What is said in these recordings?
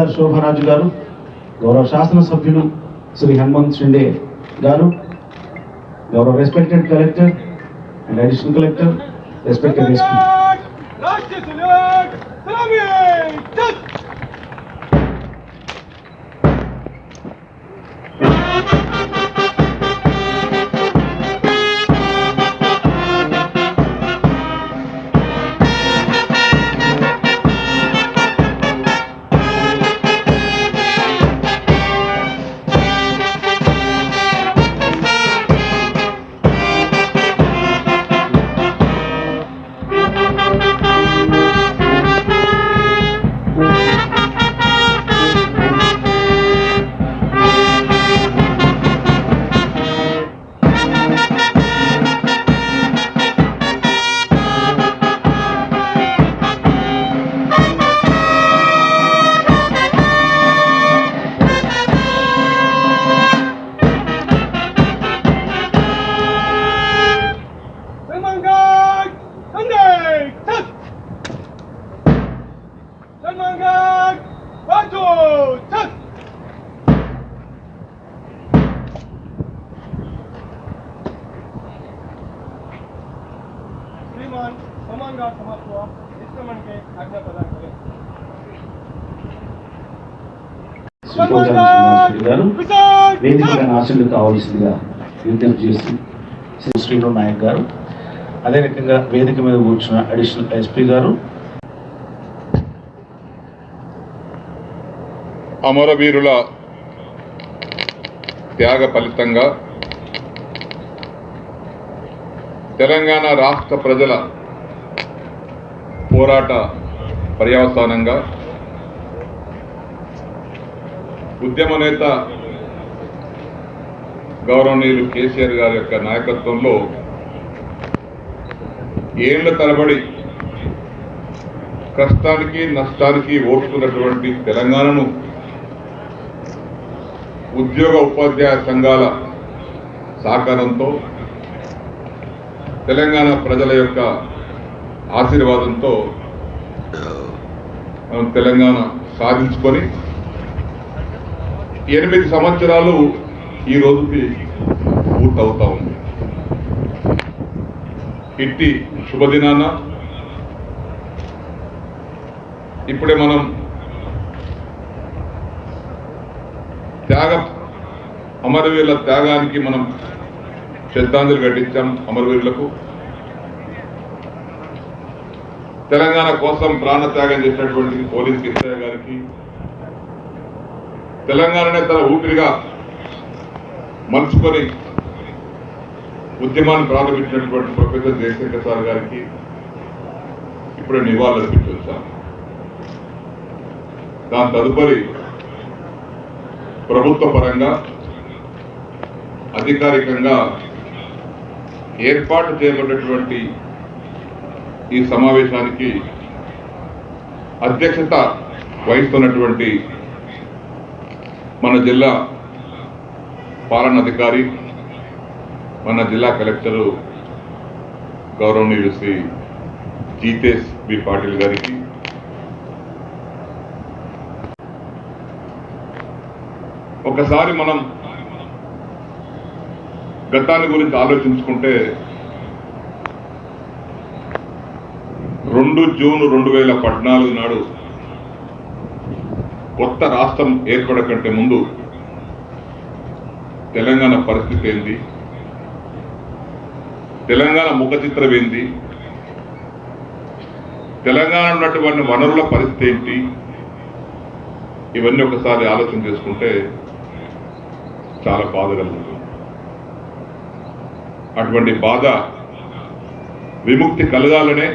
తహసీల్దార్ శోభరాజు గారు, గౌరవ శాసనసభ్యులు శ్రీ హనుమంత్ షిండే గారు, గౌరవ respected collector and additional collector, respected SP. ఆశలు కావాల్సిందిగా విజ్ఞప్తి చేసి శ్రీను నాయక్ గారు, అదే రకంగా వేదిక మీద కూర్చున్న అడిషనల్ ఎస్పీ గారు. అమరవీరుల త్యాగ ఫలితంగా తెలంగాణ రాష్ట్ర ప్రజల పోరాట పర్యవసానంగా ఉద్యమ నేత గౌరవనీయులు కేసీఆర్ గారి యొక్క నాయకత్వంలో ఏళ్ల తరబడి కష్టానికి నష్టానికి ఓర్చుకున్నటువంటి తెలంగాణను ఉద్యోగ ఉపాధ్యాయ సంఘాల సహకారంతో, తెలంగాణ ప్రజల యొక్క ఆశీర్వాదంతో మనం తెలంగాణ సాధించుకొని 8 సంవత్సరాలు ఈ రోజుకి పూర్తవుతా ఉంది. ఇట్టి శుభదినాన ఇప్పుడే మనం అమరవీరుల త్యాగానికి మనం శ్రద్ధాంజలి ఘటించాం. అమరవీరులకు, తెలంగాణ కోసం ప్రాణత్యాగం చేసినటువంటి పోలీస్ కిషోర్ గారికి, తెలంగాణనే తన ఊపిరిగా మలుచుకొని ఉద్యమాన్ని ప్రారంభించినటువంటి ప్రొఫెసర్ జయశంకర్ సార్ గారికి ఇప్పుడే నివాళులర్పించాం. దాని తదుపరి ప్రభుత్వ పరంగా అధికారికంగా ఏర్పాటు చేయబడినటువంటి ఈ సమావేశానికి అధ్యక్షత వహిస్తున్నటువంటి మన జిల్లా పాలనాధికారి, మన జిల్లా కలెక్టరు గౌరవనీయులు శ్రీ జీతేష్ బి పాటిల్ గారికి, ఒకసారి మనం గతాన్ని గురించి ఆలోచించుకుంటే 2 జూన్ 2014 నాడు కొత్త రాష్ట్రం ఏర్పడకంటే ముందు తెలంగాణ పరిస్థితి ఏంది, తెలంగాణ ముఖ చిత్రం ఏంది, తెలంగాణ ఉన్నటువంటి వనరుల పరిస్థితి ఏంటి, ఇవన్నీ ఒకసారి ఆలోచన చేసుకుంటే చాలా బాధ కలుగుతుంది. అటువంటి బాధ విముక్తి కలగాలనే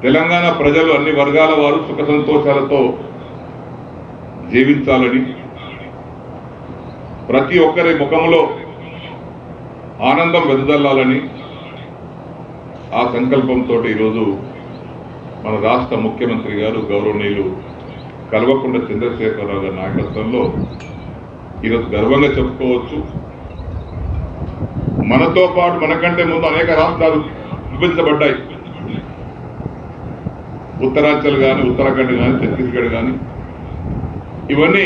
తెలంగాణ ప్రజలు అన్ని వర్గాల వారు సుఖ సంతోషాలతో జీవించాలని, ప్రతి ఒక్కరి ముఖంలో ఆనందం వెదజల్లాలని ఆ సంకల్పంతో ఈరోజు మన రాష్ట్ర ముఖ్యమంత్రి గారు గౌరవనీయులు కల్వకుంట్ల చంద్రశేఖరరావు గారి నాయకత్వంలో ఈరోజు గర్వంగా చెప్పుకోవచ్చు, మనతో పాటు మనకంటే ముందు అనేక రాష్ట్రాలు విభజించబడ్డాయి. ఉత్తరాంచల్ కానీ ఉత్తరాఖండ్ కానీ ఛత్తీస్గఢ్ కానీ ఇవన్నీ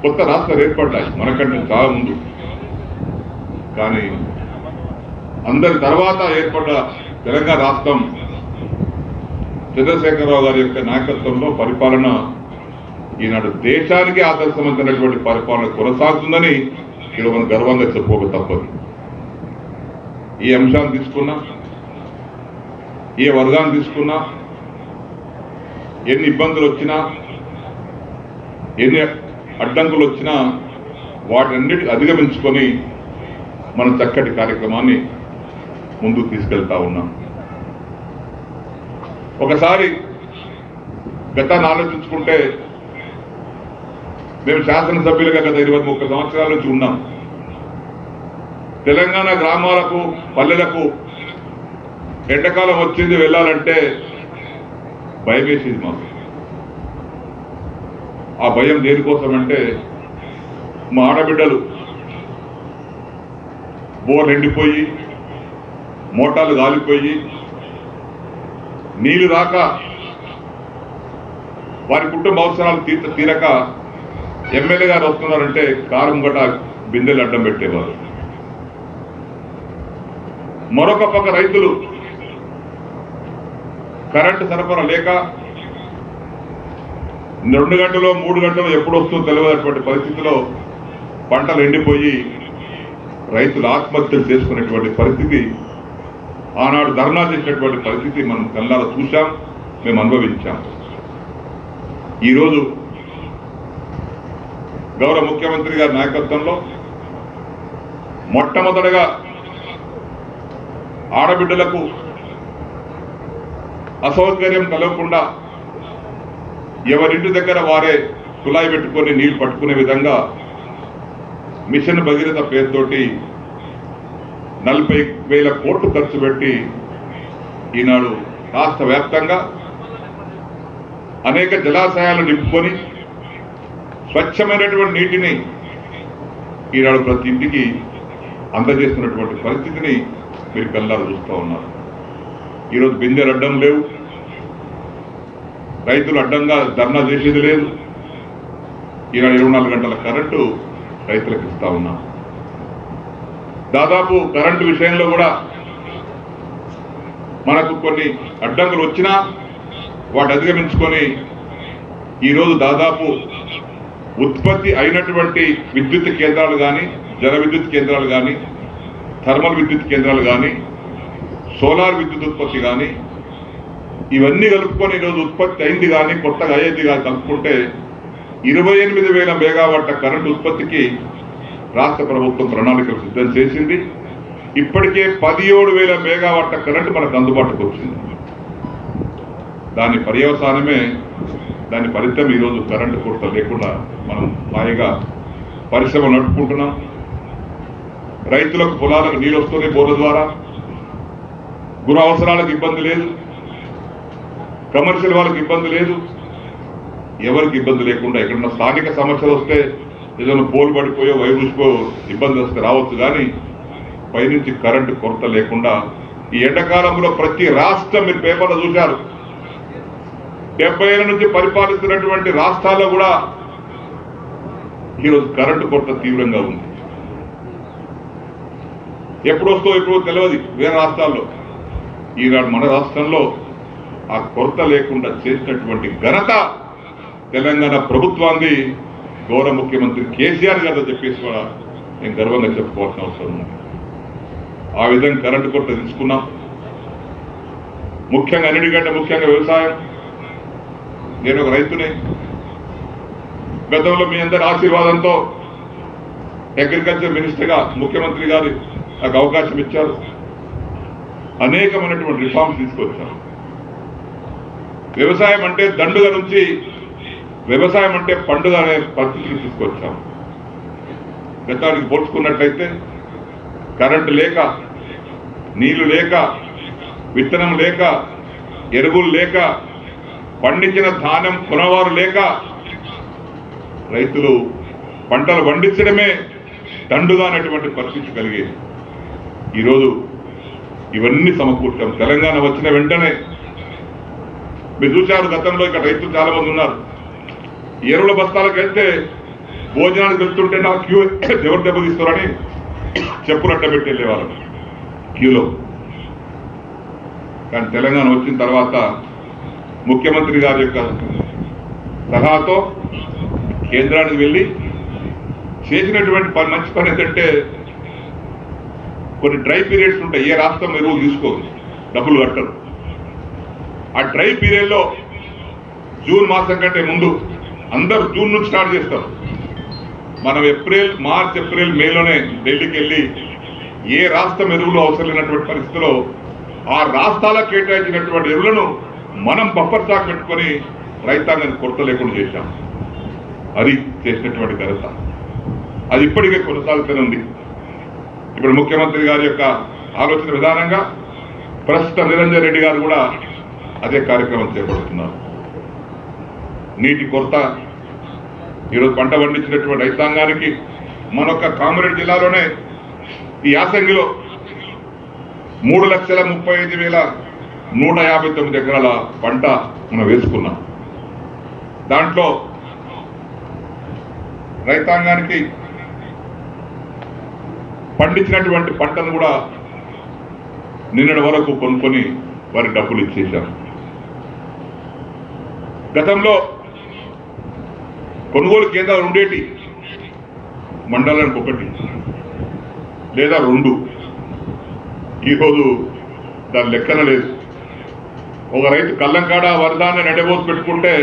కొత్త రాష్ట్రాలు ఏర్పడ్డాయి మనకంటే చాలా ముందు. కానీ అందరి తర్వాత ఏర్పడ్డ తెలంగాణ రాష్ట్రం చంద్రశేఖరరావు గారి యొక్క నాయకత్వంలో పరిపాలన ఈనాడు దేశానికి ఆదర్శవంతమైనటువంటి పరిపాలన కొనసాగుతుందని ఇక్కడ మనం గర్వంగా చెప్పుకోక తప్పదు. ఈ అంశాన్ని తీసుకున్నా, ఏ వర్గాన్ని తీసుకున్నా, ఎన్ని ఇబ్బందులు వచ్చినా, ఎన్ని అడ్డంకులు వచ్చినా వాటన్నిటి అధిగమించుకొని మన చక్కటి కార్యక్రమాన్ని ముందుకు తీసుకెళ్తా ఉన్నాం. ఒకసారి గతాన్ని ఆలోచించుకుంటే మేము శాసనసభ్యులుగా గత 20-30 సంవత్సరాల నుంచి ఉన్నాం. తెలంగాణ గ్రామాలకు పల్లెలకు ఎండాకాలం వచ్చింది వెళ్ళాలంటే భయం వేసింది మాకు. ఆ భయం దేనికోసమంటే మా ఆడబిడ్డలు బోర్లు ఎండిపోయి మోటార్లు గాలిపోయి నీళ్లు రాక వారి కుటుంబ అవసరాలు తీరక ఎమ్మెల్యే గారు వస్తున్నారంటే కారు ముంగట బిందెలు అడ్డం పెట్టేవారు. మరొక పక్క రైతులు కరెంటు సరఫరా లేక 2 గంటలు 3 గంటలు ఎప్పుడు వస్తుందో తెలియనటువంటి పరిస్థితిలో పంటలు ఎండిపోయి రైతులు ఆత్మహత్యలు చేసుకునేటువంటి పరిస్థితి, ఆనాడు ధర్నా చేసినటువంటి పరిస్థితి మనం కళ్ళారా చూశాం, మేము అనుభవించాం. ఈరోజు గౌరవ ముఖ్యమంత్రి గారి నాయకత్వంలో మొట్టమొదటగా ఆడబిడ్డలకు అసౌకర్యం కలగకుండా ఎవరింటి దగ్గర వారే కుళాయి పెట్టుకొని నీళ్లు పట్టుకునే విధంగా మిషన్ భగీరథ పేరుతోటి 40,000 కోట్లు ఖర్చు పెట్టి ఈనాడు రాష్ట్ర వ్యాప్తంగా అనేక జలాశయాలు నింపుకొని స్వచ్ఛమైనటువంటి నీటిని ఈనాడు ప్రతి ఇంటికి అందజేస్తున్నటువంటి పరిస్థితిని మీరు కళ్ళారా చూస్తూ ఉన్నారు. ఈరోజు బిందెలు అడ్డం లేవు, రైతులు అడ్డంగా ధర్నా చేసేది లేదు. ఈనాడు 24 గంటల కరెంటు రైతులకు ఇస్తా ఉన్నాం. దాదాపు కరెంటు విషయంలో కూడా మనకు కొన్ని అడ్డంకులు వచ్చినా వాటి అధిగమించుకొని ఈరోజు దాదాపు ఉత్పత్తి అయినటువంటి విద్యుత్ కేంద్రాలు కానీ, జల విద్యుత్ కేంద్రాలు కానీ, థర్మల్ విద్యుత్ కేంద్రాలు కానీ, సోలార్ విద్యుత్ ఉత్పత్తి కానీ ఇవన్నీ కలుపుకొని ఈరోజు ఉత్పత్తి అయింది కానీ కొత్తగా అయ్యేది కానీ కలుపుకుంటే 28,000 మెగావాట్ల కరెంటు ఉత్పత్తికి రాష్ట్ర ప్రభుత్వం ప్రణాళికలు సిద్ధం చేసింది. ఇప్పటికే 17,000 మెగావాట్ల కరెంటు మనకు అందుబాటుకు వచ్చింది. దాని పర్యవసానమే, దాని ఫలితం ఈరోజు కరెంటు కొరత లేకుండా మనం హాయిగా పరిశ్రమ నడుపుకుంటున్నాం. రైతులకు పొలాలకు నీళ్ళు వస్తున్నాయి బోర్ల ద్వారా, గృహ అవసరాలకు ఇబ్బంది లేదు, కమర్షియల్ వాళ్ళకి ఇబ్బంది లేదు, ఎవరికి ఇబ్బంది లేకుండా ఎక్కడన్నా స్థానిక సమస్యలు వస్తే ఏదైనా పోలు పడిపోయో వైరుసుకో ఇబ్బంది వస్తే రావచ్చు, కానీ పైనుంచి కరెంటు కొరత లేకుండా ఈ ఎండాకాలంలో ప్రతి రాష్ట్రం మీరు పేపర్లో చూశారు, 70 ఏళ్ల నుంచి పరిపాలిస్తున్నటువంటి రాష్ట్రాల్లో కూడా ఈరోజు కరెంటు కొరత తీవ్రంగా ఉంది. ఎప్పుడు వస్తుందో ఎప్పుడో తెలియదు వేరే రాష్ట్రాల్లో. ఈనాడు మన రాష్ట్రంలో ఆ కొరత లేకుండా చేసినటువంటి ఘనత తెలంగాణ ప్రభుత్వాన్ని గౌరవ ముఖ్యమంత్రి కేసీఆర్ గారితో చెప్పేసి కూడా నేను గర్వంగా చెప్పుకోవాల్సిన అవసరం ఉంది. ఆ విధంగా కరెంటు కొరత తీసుకున్నాం. ముఖ్యంగా అన్నిటికంటే ముఖ్యంగా వ్యవసాయం. నేను ఒక రైతుని. గతంలో మీ అందరి ఆశీర్వాదంతో అగ్రికల్చర్ మినిస్టర్గా ముఖ్యమంత్రి గారు నాకు అవకాశం ఇచ్చారు. అనేకమైనటువంటి రిఫార్మ్స్ తీసుకొచ్చారు. వ్యవసాయం అంటే దండుగ నుంచి వ్యవసాయం అంటే పండుగ అనే పరిస్థితిని తీసుకొచ్చాం. గతానికి పోల్చుకున్నట్లయితే కరెంటు లేక, నీళ్లు లేక, విత్తనం లేక, ఎరువులు లేక, పండించిన ధాన్యం కొనవారు లేక రైతులు పంటలు పండించడమే దండుగా అనేటువంటి పరిస్థితి కలిగేది. ఈరోజు ఇవన్నీ సమకూర్చాం. తెలంగాణ వచ్చిన వెంటనే మీరు చూశారు గతంలో ఇక్కడ రైతులు చాలా మంది ఉన్నారు. ఎరువుల బస్తాలకు వెళ్తే భోజనానికి వెళ్తుంటే నా క్యూ ఎవరు దెబ్బతీస్తారని చెప్పులు అడ్డ పెట్టి వెళ్ళేవారు క్యూలో. కానీ తెలంగాణ వచ్చిన తర్వాత ముఖ్యమంత్రి గారి యొక్క సలహాతో కేంద్రానికి వెళ్ళి చేసినటువంటి మంచి పని ఏంటంటే కొన్ని డ్రై పీరియడ్స్ ఉంటాయి. ఏ రాష్ట్రం ఎరువులు తీసుకోదు, డబ్బులు కట్టరు. ఆ డ్రై పీరియడ్లో జూన్ మాసం కంటే ముందు అందరూ జూన్ నుంచి స్టార్ట్ చేస్తారు. మనం మార్చ్ ఏప్రిల్ మేలోనే ఢిల్లీకి వెళ్ళి ఏ రాష్ట్రం ఎరువులు అవసరం లేనటువంటి పరిస్థితిలో ఆ రాష్ట్రాలకు కేటాయించినటువంటి ఎరువులను మనం బఫర్ స్టాక్ పెట్టుకొని రైతాంగానికి కొరత లేకుండా చేశాం. అది చేసినటువంటి ఘనత. అది ఇప్పటికే కొనసాగుతూనే ఉంది. ఇప్పుడు ముఖ్యమంత్రి గారి యొక్క ఆలోచన విధానంగా ప్రస్తుత నిరంజన్ రెడ్డి గారు కూడా అదే కార్యక్రమం చేపడుతున్నారు. నీటి కొరత ఈరోజు పంట పండించినటువంటి రైతాంగానికి మనొక్క కామారెడ్డి జిల్లాలోనే ఈ యాసంగిలో 3,35,159 ఎకరాల పంట మనం వేసుకున్నాం. దాంట్లో రైతాంగానికి పండించినటువంటి పంటను కూడా నిన్నటి వరకు కొనుక్కొని వారి డబ్బులు ఇచ్చేశారు. గతంలో కొనుగోలు కేంద్రాలు ఉండేటి మండలానికి 1 లేదా 2. ఈరోజు దాని లెక్కన లేదు. ఒక రైతు కల్లంకాడ వరదాన్ని నెడబోసి పెట్టుకుంటే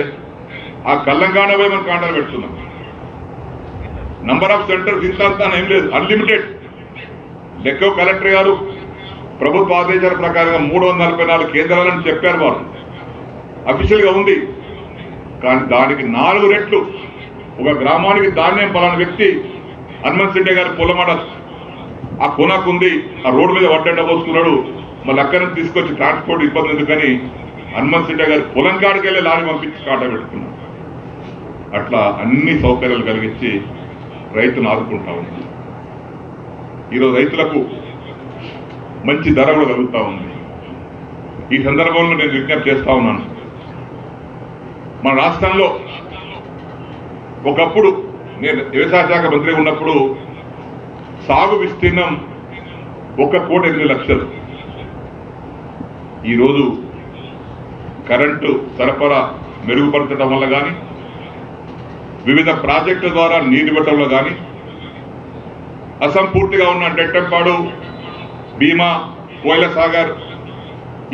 ఆ కల్లంకాడ పోయి మనం కాంటాలు పెడుతున్నాం. నంబర్ ఆఫ్ సెంటర్స్ ఇంత ఏం లేదు, అన్లిమిటెడ్. లెక్క కలెక్టర్ గారు ప్రభుత్వ ఆదేశాల ప్రకారంగా 344 కేంద్రాలని చెప్పారు. వారు అఫీషియల్గా ఉంది. కానీ దానికి 4 రెట్లు ఒక గ్రామానికి ధాన్యం పలానా వ్యక్తి హనుమంత్ రెడ్డి గారి పొలమాట ఆ కొనకుంది, ఆ రోడ్డు మీద వడ్డండ పోసుకున్నాడు. మళ్ళీ అక్కడి నుంచి తీసుకొచ్చి ట్రాన్స్పోర్ట్ ఇబ్బంది ఎందుకని హనుమంత్ రెడ్డి గారి పొలం కాడికి వెళ్ళి లారీ పంపించి కాటా పెట్టుకున్నాడు. అట్లా అన్ని సౌకర్యాలు కలిగించి రైతును ఆదుకుంటా ఉంది. ఈరోజు రైతులకు మంచి ధర కూడా కలుగుతూ ఉంది. ఈ సందర్భంలో నేను విజ్ఞప్తి చేస్తా ఉన్నాను. మన రాష్ట్రంలో ఒకప్పుడు నేను వ్యవసాయ శాఖ మంత్రి ఉన్నప్పుడు సాగు విస్తీర్ణం 1,08,00,000. ఈరోజు కరెంటు సరఫరా మెరుగుపరచడం వల్ల కానీ, వివిధ ప్రాజెక్టుల ద్వారా నీరు ఇవ్వటంలో కానీ, అసంపూర్తిగా ఉన్న డెట్టంపాడు, భీమా, కోయిల సాగర్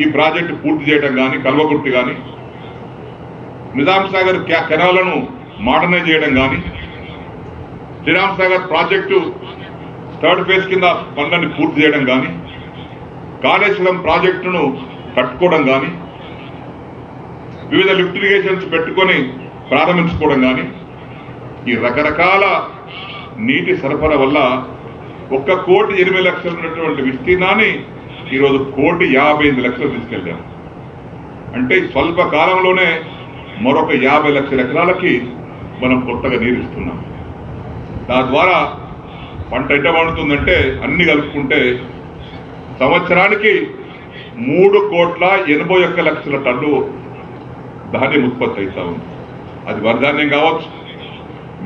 ఈ ప్రాజెక్టు పూర్తి చేయడం కానీ, కల్వకుర్తి కానీ, నిజాం సాగర్ కెనాలను మోడర్నైజ్ చేయడం కానీ, Sriram Sagar project 3rd phase కింద పనులను పూర్తి చేయడం కానీ, కాళేశ్వరం ప్రాజెక్టును కట్టుకోవడం కానీ, వివిధ లిఫ్ట్ ఇరిగేషన్స్ పెట్టుకొని ప్రారంభించుకోవడం కానీ, ఈ రకరకాల నీటి సరఫరా వల్ల 1,08,00,000 ఉన్నటువంటి విస్తీర్ణాన్ని ఈరోజు 1,55,00,000 తీసుకెళ్ళాం. అంటే స్వల్ప కాలంలోనే మరొక 50 లక్షల ఎకరాలకి మనం కొత్తగా నీరు ఇస్తున్నాం. దాని ద్వారా పంట ఎంత పండుతుందంటే అన్ని కలుపుకుంటే సంవత్సరానికి 3,81,00,000 టన్ను ధాన్యం ఉత్పత్తి అవుతా ఉంది. అది వరిధాన్యం కావచ్చు,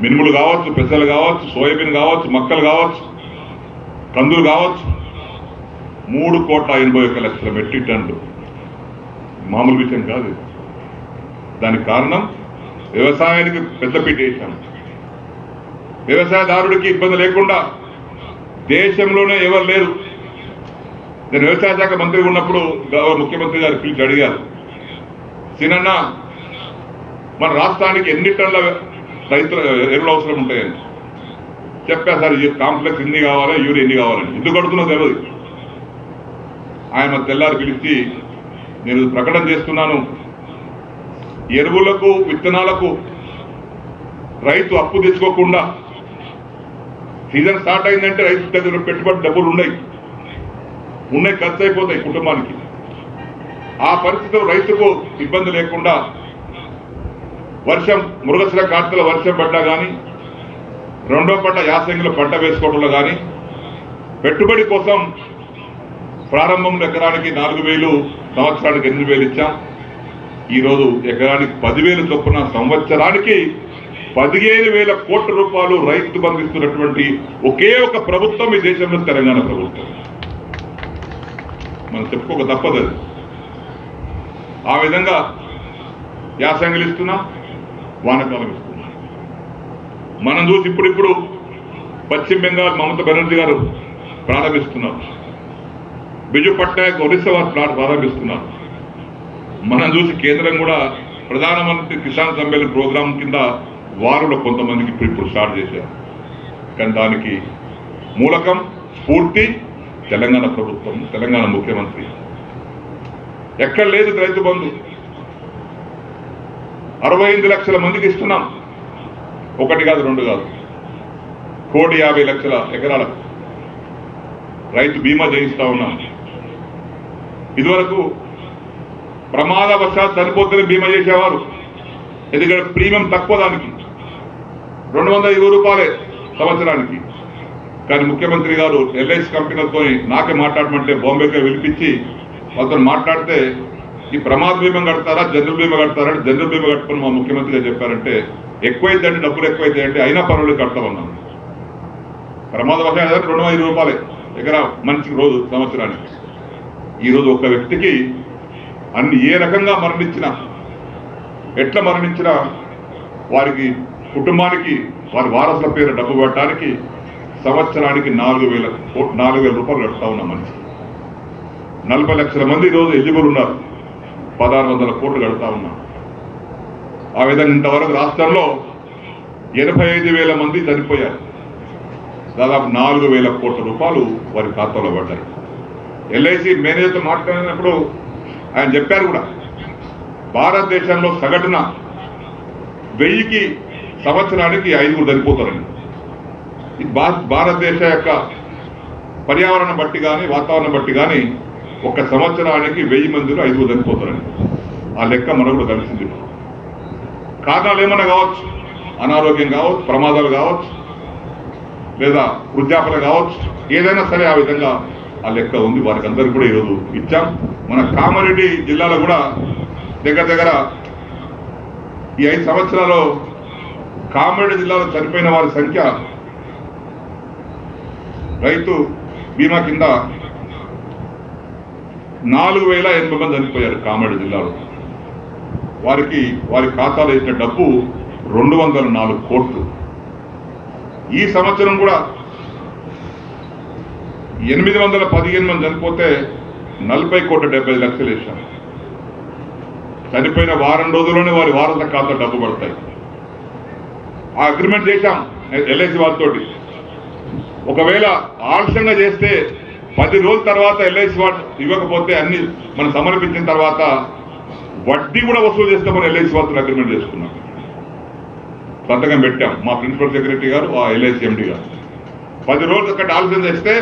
మినుములు కావచ్చు, పెసలు కావచ్చు, సోయాబీన్ కావచ్చు, మక్కలు కావచ్చు, కందులు కావచ్చు. 3,81,00,000 మెట్రిక్ టన్నులు మామూలు విషయం కాదు. దానికి కారణం వ్యవసాయానికి పెద్దపీట వేశాం. వ్యవసాయదారుడికి ఇబ్బంది లేకుండా దేశంలోనే ఎవరు లేరు. నేను వ్యవసాయ శాఖ మంత్రి ఉన్నప్పుడు ముఖ్యమంత్రి గారు పిలిచి అడిగారు, సినన్న మన రాష్ట్రానికి ఎన్ని టన్నుల రైతుల ఎరువులు అవసరం ఉంటాయని చెప్పా. సార్ ఈ కాంప్లెక్స్ ఎన్ని కావాలి, యూరియా ఎన్ని కావాలని. ఎందుకు అడుగుతున్నా తెలియదు. ఆయన తెల్లారి పిలిచి నేను ప్రకటన చేస్తున్నాను, ఎరువులకు విత్తనాలకు రైతు అప్పు తెచ్చుకోకుండా సీజన్ స్టార్ట్ అయిందంటే రైతు దగ్గర పెట్టుబడి డబ్బులు ఉన్నాయి, ఖర్చు అయిపోతాయి కుటుంబానికి. ఆ పరిస్థితిలో రైతుకు ఇబ్బంది లేకుండా వర్షం మృగశిర కార్తెల వర్షం పడ్డా కానీ, 2వ పంట యాసంగిలో పంట వేసుకోవడంలో కానీ, పెట్టుబడి కోసం ప్రారంభంలో ఎకరానికి 4,000, సంవత్సరానికి 8,000 ఇచ్చాం. ఈరోజు ఎకరానికి 10,000 చొప్పున సంవత్సరానికి 15,000 కోట్ల రూపాయలు రైతు బంధిస్తున్నటువంటి ఒకే ఒక ప్రభుత్వం ఈ దేశంలో తెలంగాణ ప్రభుత్వం. మనం చెప్పుకోక తప్పదు. ఆ విధంగా యాసంగిలు ఇస్తున్నా, వానకాలం ఇస్తున్నా. మనం చూసి ఇప్పుడు పశ్చిమ బెంగాల్ మమతా బెనర్జీ గారు ప్రారంభిస్తున్నారు, బిజు పట్నాయక్ ఒరిస్సా వారు ప్రారంభిస్తున్నారు. మనం చూసి కేంద్రం కూడా ప్రధానమంత్రి కిసాన్ సమ్మేళన ప్రోగ్రాం కింద వారిలో కొంతమందికి ఇప్పుడు స్టార్ట్ చేశారు. కానీ దానికి మూలకం స్ఫూర్తి తెలంగాణ ప్రభుత్వం, తెలంగాణ ముఖ్యమంత్రి. ఎక్కడ లేదు రైతు బంధు. 68 లక్షల మందికి ఇస్తున్నాం. 1 కాదు 2 కాదు, 1,50,00,000 ఎకరాలకు రైతు బీమా చేయిస్తా ఉన్నాం. ఇదివరకు ప్రమాదవశాత్తు చనిపోతేనే బీమా చేసేవారు, ఎందుకంటే ప్రీమియం తక్కువ, దానికి 220 రూపాయలే సంవత్సరానికి. కానీ ముఖ్యమంత్రి గారు ఎల్ఐసి కంపెనీలతో నాకే మాట్లాడమంటే బాంబేకే పిలిపించి వాళ్ళతో మాట్లాడితే ఈ ప్రమాద బీమా కడతారా జనరల్ బీమా కడతారా, జనరల్ బీమా కట్టుకుని మా ముఖ్యమంత్రి గారు చెప్పారంటే ఎక్కువైతే డబ్బులు ఎక్కువైతే అంటే అయినా పర్వాలేదు కడతామన్నాను. ప్రమాదవశాత్తు 220 రూపాయలే ఎకరా మనిషికి రోజు సంవత్సరానికి. ఈరోజు ఒక వ్యక్తికి అన్ని ఏ రకంగా మరణించినా, ఎట్లా మరణించినా వారికి కుటుంబానికి వారి వారసుల పేరు డబ్బు పెట్టడానికి సంవత్సరానికి 4,000 రూపాయలు కడతా ఉన్నాం మనిషి. 40 లక్షల మంది ఈరోజు ఎలిజిబుల్ ఉన్నారు, 1,600 కోట్లు కడతా ఉన్నాం. ఆ విధంగా ఇంతవరకు రాష్ట్రంలో 85,000 మంది చనిపోయారు. దాదాపు 4,000 కోట్ల రూపాయలు వారి ఖాతాలో పడ్డాయి. ఎల్ఐసి మేనేజర్తో మాట్లాడినప్పుడు ఆయన చెప్పారు కూడా, భారతదేశంలో సగటున 1000కి సంవత్సరానికి 5 చనిపోతారని. ఇది భారతదేశ యొక్క పర్యావరణం బట్టి కానీ వాతావరణం బట్టి కానీ ఒక సంవత్సరానికి 1000 మందిలో 5 చనిపోతారని. ఆ లెక్క మనకు కూడా కలిసింది. కారణాలు ఏమన్నా కావచ్చు, అనారోగ్యం కావచ్చు, ప్రమాదాలు కావచ్చు, లేదా వృద్ధాపన కావచ్చు, ఏదైనా సరే ఆ విధంగా ఆ లెక్క ఉంది. వారికి అందరికీ కూడా ఈరోజు ఇచ్చాం. మన కామారెడ్డి జిల్లాలో కూడా దగ్గర ఈ 5 సంవత్సరాల్లో కామారెడ్డి జిల్లాలో చనిపోయిన వారి సంఖ్య రైతు బీమా కింద 4,080 మంది చనిపోయారు కామారెడ్డి జిల్లాలో. వారి ఖాతాలో ఇచ్చిన డబ్బు 204 కోట్లు. ఈ సంవత్సరం కూడా 815 మంది చనిపోతే 40,70,00,000 వేశాం. చనిపోయిన వారం రోజుల్లోనే వారి వారసుల ఖాతా డబ్బు పడతాయి. ఆ అగ్రిమెంట్ చేశాం ఎల్ఐసి వారితో. ఒకవేళ ఆలస్యంగా చేస్తే 10 రోజుల తర్వాత ఎల్ఐసి వారు ఇవ్వకపోతే అన్ని మనం సమర్పించిన తర్వాత వడ్డీ కూడా వసూలు చేస్తామని ఎల్ఐసి వారితో అగ్రిమెంట్ చేసుకున్నాం. సంతకం పెట్టాం మా ప్రిన్సిపల్ సెక్రటరీ గారు, ఆ ఎల్ఐసి ఎండి గారు. 10 రోజులు అక్కడ ఆలస్యం చేస్తే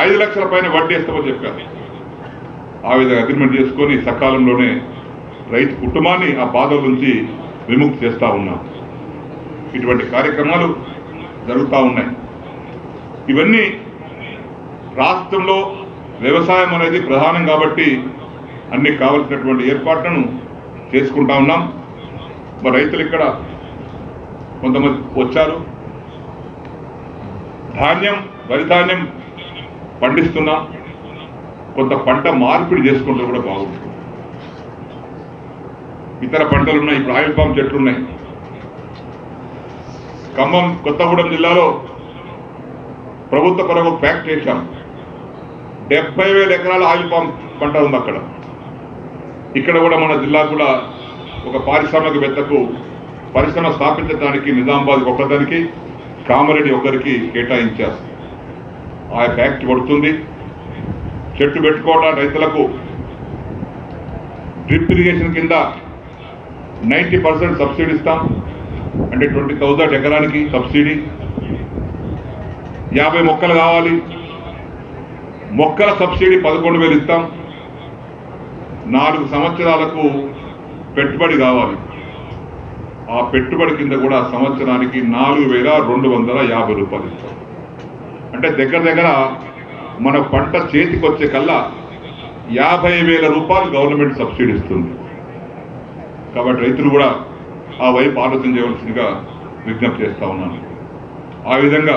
5 లక్షల పైన వడ్డీ వేస్తామని చెప్పారు. ఆ విధంగా అగ్రిమెంట్ చేసుకొని సకాలంలోనే రైతు కుటుంబాన్ని ఆ బాధల నుంచి విముక్తి చేస్తూ ఉన్నాం. ఇటువంటి కార్యక్రమాలు జరుగుతూ ఉన్నాయి. ఇవన్నీ రాష్ట్రంలో వ్యవసాయం అనేది ప్రధానం కాబట్టి అన్ని కావలసినటువంటి ఏర్పాట్లను చేసుకుంటా ఉన్నాం. మరి రైతులు ఇక్కడ కొంతమంది వచ్చారు, వరి ధాన్యం పండిస్తున్నాం, కొంత పంట మార్పిడి చేసుకుంటూ కూడా బాగుంటుంది. ఇతర పంటలు ఉన్నాయి, ఇప్పుడు ఆయిల్ పామ్ చెట్లు ఉన్నాయి. ఖమ్మం కొత్తగూడెం జిల్లాలో ప్రభుత్వ పరంగా ఫ్యాక్టరీ చేశాం. 70,000 ఎకరాల ఆయిల్ పామ్ పంట ఉంది అక్కడ. ఇక్కడ కూడా మన జిల్లా కూడా ఒక పారిశ్రామికవేత్తకు పరిశ్రమ స్థాపించడానికి నిజామాబాద్ ఒకదానికి, కామారెడ్డి ఒకరికి కేటాయించారు. ఆ ఫ్యాక్టరీ పడుతుంది. చెట్టు పెట్టుకోవడానికి రైతులకు డ్రిప్ ఇరిగేషన్ కింద 90% సబ్సిడీ ఇస్తాం. అంటే 20,000 ఎకరానికి సబ్సిడీ. 50 మొక్కలు కావాలి, మొక్కల సబ్సిడీ 11,000 ఇస్తాం. 4 సంవత్సరాలకు పెట్టుబడి కావాలి. ఆ పెట్టుబడి కింద కూడా సంవత్సరానికి 4,250 రూపాయలు ఇస్తాం. అంటే దగ్గర మన పంట చేతికి వచ్చే కల్లా 50,000 రూపాయలు గవర్నమెంట్ సబ్సిడీ ఇస్తుంది. కాబట్టి రైతులు కూడా ఆ వైపు ఆలోచన చేయవలసిందిగా విజ్ఞప్తి చేస్తా ఉన్నాను. ఆ విధంగా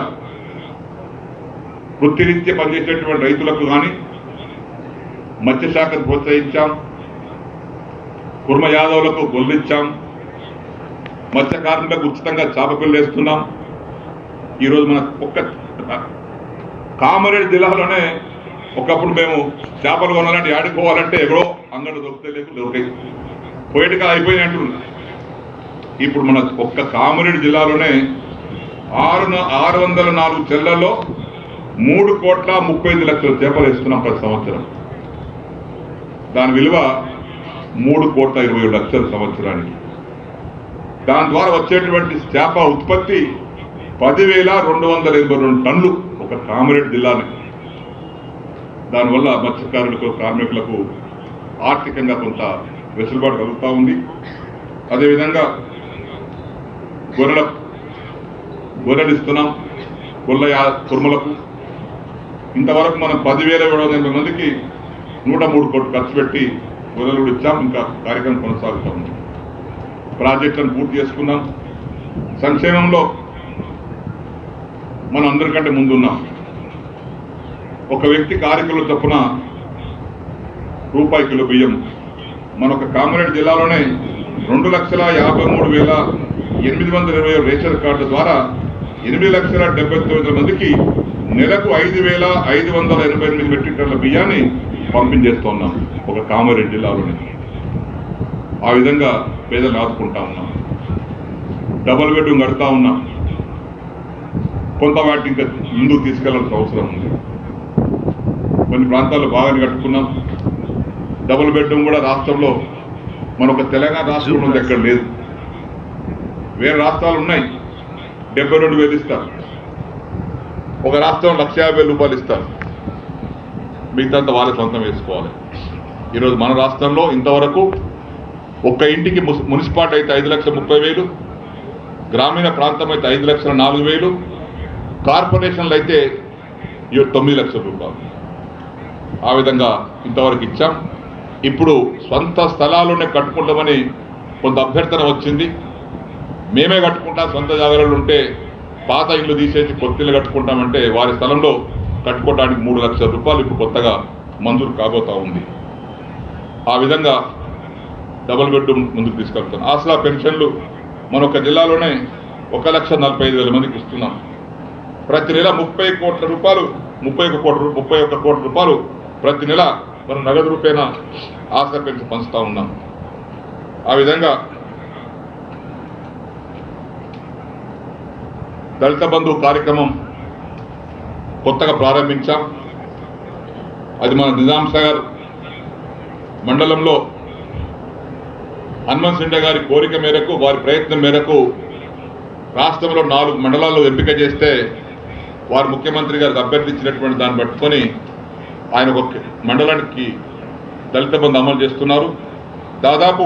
వృత్తిరీత్యా పనిచేసేటువంటి రైతులకు కానీ మత్స్యశాఖను ప్రోత్సహించాం, కుర్మ యాదవులకు గొల్లిచ్చాం, మత్స్య కార్మికులకు ఉచితంగా చేప పిల్లలు వేస్తున్నాం. ఈరోజు మన కామారెడ్డి జిల్లాలోనే ఒకప్పుడు మేము చేపలు కొనాలంటే ఆడుకోవాలంటే ఎక్కడో అంగడి దొరికాయి, పోయేటిగా అయిపోయినట్టు. ఇప్పుడు మన కామారెడ్డి జిల్లాలోనే 604 చెర్లలో 3,35,00,000 చేపలు వేస్తున్నాం ప్రతి సంవత్సరం. దాని విలువ 3,27,00,000 సంవత్సరానికి. దాని ద్వారా వచ్చేటువంటి చేప ఉత్పత్తి 10,282 టన్నులు ఒక కామారెడ్డి జిల్లాని. దానివల్ల మత్స్యకారులకు కార్మికులకు ఆర్థికంగా కొంత వెసులుబాటు కలుగుతూ ఉంది. అదేవిధంగా గొర్రెలు ఇస్తున్నాం కుర్మలకు. ఇంతవరకు మనం 10,780 మందికి 103 కోట్లు ఖర్చు పెట్టి గొర్రెలు కూడా ఇచ్చాం. ఇంకా కార్యక్రమం కొనసాగుతూ ఉంది. ప్రాజెక్టులను పూర్తి చేసుకున్నాం. సంక్షేమంలో మనం అందరికంటే ముందున్నాం. ఒక వ్యక్తి కార్యక్రమం చొప్పున రూపాయి కిలో బియ్యం మన ఒక కామారెడ్డి జిల్లాలోనే 2,53,820 రేషన్ కార్డుల ద్వారా 8,79,000 మందికి నెలకు 5,588 మెట్రిక్ టన్నుల బియ్యాన్ని పంపించేస్తున్నాం ఒక కామారెడ్డి జిల్లాలోనే. ఆ విధంగా పేదలు ఆదుకుంటా ఉన్నాం. డబుల్ బెడ్రూమ్ కడతా ఉన్నాం. కొంత వాటిని ఇంకా ముందుకు తీసుకెళ్లాల్సిన అవసరం ఉంది. కొన్ని ప్రాంతాల్లో బాగానే కట్టుకున్నాం. డబుల్ బెడ్రూమ్ కూడా రాష్ట్రంలో మన ఒక తెలంగాణ రాష్ట్రంలో ఉంది, ఎక్కడ లేదు. వేరే రాష్ట్రాలు ఉన్నాయి, 72,000 ఇస్తారు. ఒక రాష్ట్రం 1,50,000 రూపాయలు ఇస్తారు. మిగతా వాళ్ళ సొంతం వేసుకోవాలి. ఈరోజు మన రాష్ట్రంలో ఇంతవరకు ఒక్క ఇంటికి మున్సిపాలిటీ అయితే 5,30,000, గ్రామీణ ప్రాంతం అయితే 5,04,000, కార్పొరేషన్లు అయితే 9,00,000 రూపాయలు. ఆ విధంగా ఇంతవరకు ఇచ్చాం. ఇప్పుడు సొంత స్థలాల్లోనే కట్టుకుంటామని కొంత అభ్యర్థన వచ్చింది. మేమే కట్టుకుంటాం, సొంత జాగాలలో ఉంటే పాత ఇల్లు తీసేసి కొత్త ఇల్లు కట్టుకుంటామంటే వారి స్థలంలో కట్టుకోవడానికి 3,00,000 రూపాయలు ఇప్పుడు కొత్తగా మంజూరు కాబోతా ఉంది. ఆ విధంగా డబుల్ బెడ్రూమ్ ముందుకు తీసుకెళ్తాం. ఆసరా పెన్షన్లు మన ఒక జిల్లాలోనే 1,45,000 మందికి ఇస్తున్నాం. ప్రతి నెల 31 కోట్ల రూపాయలు ప్రతి నెల మనం నగదు రూపేణ ఆసరా పెన్షన్ పంచుతా ఉన్నాం. ఆ విధంగా దళిత బంధు కార్యక్రమం కొత్తగా ప్రారంభించాం. అది మన నిజాం సాగర్ మండలంలో హనుమంత్ సిండే గారి కోరిక మేరకు, వారి ప్రయత్నం మేరకు రాష్ట్రంలో 4 మండలాల్లో ఎంపిక చేస్తే వారు ముఖ్యమంత్రి గారికి అభ్యర్థించినటువంటి దాన్ని పట్టుకొని ఆయన ఒక మండలానికి దళిత బంధు అమలు చేస్తున్నారు. దాదాపు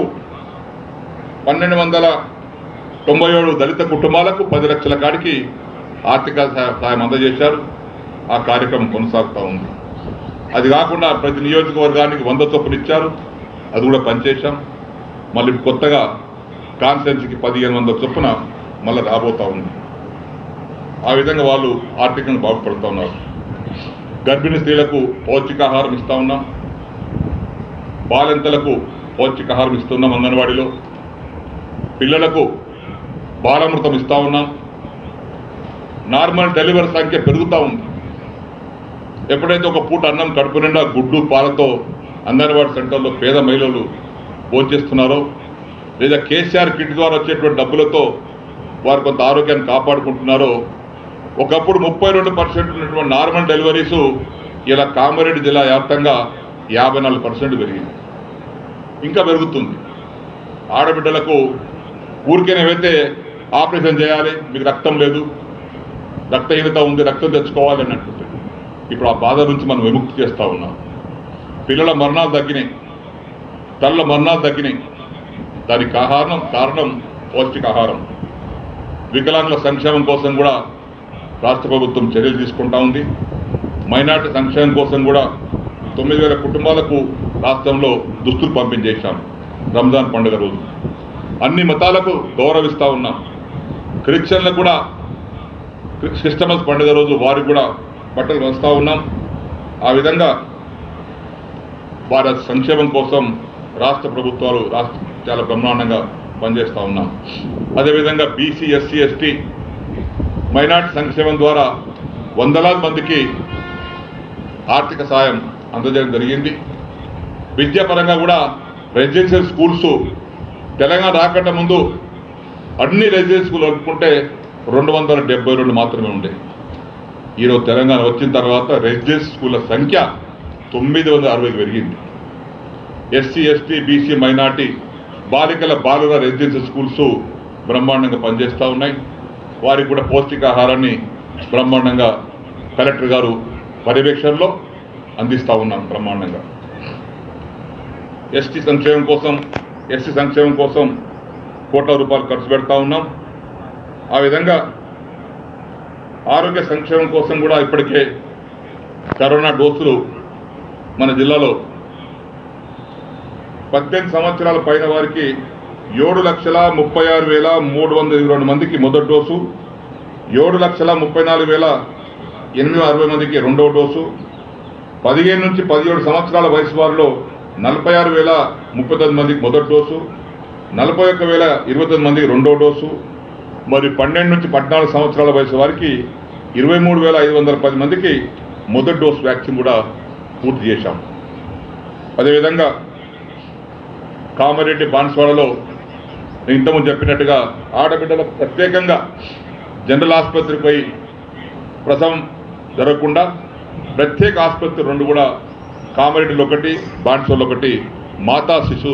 1,297 దళిత కుటుంబాలకు 10 లక్షల కాడికి ఆర్థిక సహాయం అందజేశారు. ఆ కార్యక్రమం కొనసాగుతూ ఉంది. అది కాకుండా ప్రతి నియోజకవర్గానికి 100 చొప్పులు ఇచ్చారు. అది కూడా పనిచేశాం. మళ్ళీ కొత్తగా కాన్స్టిట్యున్సీకి 1,500 చొప్పున మళ్ళీ రాబోతూ ఉంది. ఆ విధంగా వాళ్ళు ఆర్థికంగా బాగుపడుతూ ఉన్నారు. గర్భిణీ స్త్రీలకు పౌష్టికాహారం ఇస్తూ ఉన్నాం. బాలింతలకు పౌష్టికాహారం ఇస్తున్నాం. అంగన్వాడీలో పిల్లలకు బాలామృతం ఇస్తూ ఉన్నాం. నార్మల్ డెలివరీ సంఖ్య పెరుగుతూ ఉంది. ఎప్పుడైతే ఒక పూట అన్నం కడుపు నిండా గుడ్డు పాలతో అంగన్వాడీ సెంటర్లో పేద మహిళలు భోంచేస్తున్నారో, లేదా కేసీఆర్ కిట్ ద్వారా వచ్చేటువంటి డబ్బులతో వారు కొంత ఆరోగ్యాన్ని కాపాడుకుంటున్నారో, ఒకప్పుడు 32% ఉన్నటువంటి నార్మల్ డెలివరీసు ఇలా కామారెడ్డి జిల్లా వ్యాప్తంగా 54% పెరిగింది. ఇంకా పెరుగుతుంది. ఆడబిడ్డలకు ఊరికేనేవైతే ఆపరేషన్ చేయాలి, మీకు రక్తం లేదు, రక్తహీనత ఉంది, రక్తం తెచ్చుకోవాలి అని అంటుంది. ఇప్పుడు ఆ బాధ నుంచి మనం విముక్తి చేస్తూ ఉన్నాం. పిల్లల మరణాలు తగ్గినాయి, తల్ల మరణాలు తగ్గినాయి. దానికి కారణం పౌష్టికాహారం. వికలాంగుల సంక్షేమం కోసం కూడా రాష్ట్ర ప్రభుత్వం చర్యలు తీసుకుంటా ఉంది. మైనార్టీ సంక్షేమం కోసం కూడా 9,000 కుటుంబాలకు రాష్ట్రంలో దుస్తులు పంపించేశాం రంజాన్ పండుగ రోజు. అన్ని మతాలకు గౌరవిస్తూ ఉన్నాం. క్రిస్టియన్లకు కూడా క్రిస్టమస్ పండుగ రోజు వారికి కూడా బట్టలు పంచుతూ ఉన్నాం. ఆ విధంగా వారి సంక్షేమం కోసం రాష్ట్ర ప్రభుత్వాలు చాలా బ్రహ్మాండంగా పనిచేస్తూ ఉన్నాం. అదేవిధంగా బీసీ, ఎస్సీ, ఎస్టీ, మైనార్టీ సంక్షేమం ద్వారా వందలాది మందికి ఆర్థిక సాయం అందజేయడం జరిగింది. విద్యాపరంగా కూడా రెసిడెన్షియల్ స్కూల్స్ తెలంగాణ రాకట ముందు అన్ని రెసిడెన్షియల్ స్కూల్ అనుకుంటే 272 మాత్రమే ఉండే. ఈరోజు తెలంగాణ వచ్చిన తర్వాత రెసిడెన్షియల్ స్కూళ్ళ సంఖ్య 960కి పెరిగింది. ఎస్సీ, ఎస్టీ, బీసీ, మైనార్టీ బాలికల బాలుర రెసిడెన్షియల్ స్కూల్స్ బ్రహ్మాండంగా పనిచేస్తూ ఉన్నాయి. వారికి కూడా పౌష్టికాహారాన్ని బ్రహ్మాండంగా కలెక్టర్ గారు పర్యవేక్షణలో అందిస్తూ ఉన్నాం. బ్రహ్మాండంగా ఎస్సీ సంక్షేమం కోసం కోట్ల రూపాయలు ఖర్చు పెడతా ఉన్నాం. ఆ విధంగా ఆరోగ్య సంక్షేమం కోసం కూడా ఇప్పటికే కరోనా డోసులు మన జిల్లాలో 18 సంవత్సరాల పైన వారికి 7,36,322 మందికి మొదటి డోసు, 7,34,860 మందికి రెండవ డోసు, 15 నుంచి 17 సంవత్సరాల వయసు వారిలో 46,039 మందికి మొదటి డోసు, 41,029 మందికి రెండో డోసు, మరి 12 నుంచి 14 సంవత్సరాల వయసు వారికి 23,510 మందికి మొదటి డోసు వ్యాక్సిన్ కూడా పూర్తి చేశాం. అదేవిధంగా కామారెడ్డి బాన్స్వాడలో నేను ఇంతకుముందు చెప్పినట్టుగా ఆడబిడ్డలకు ప్రత్యేకంగా జనరల్ ఆసుపత్రికి పోయి ప్రసవం జరగకుండా ప్రత్యేక ఆసుపత్రి 2 కూడా కామారెడ్డిలో ఒకటి, బాన్స్వాడలో ఒకటి మాతా శిశు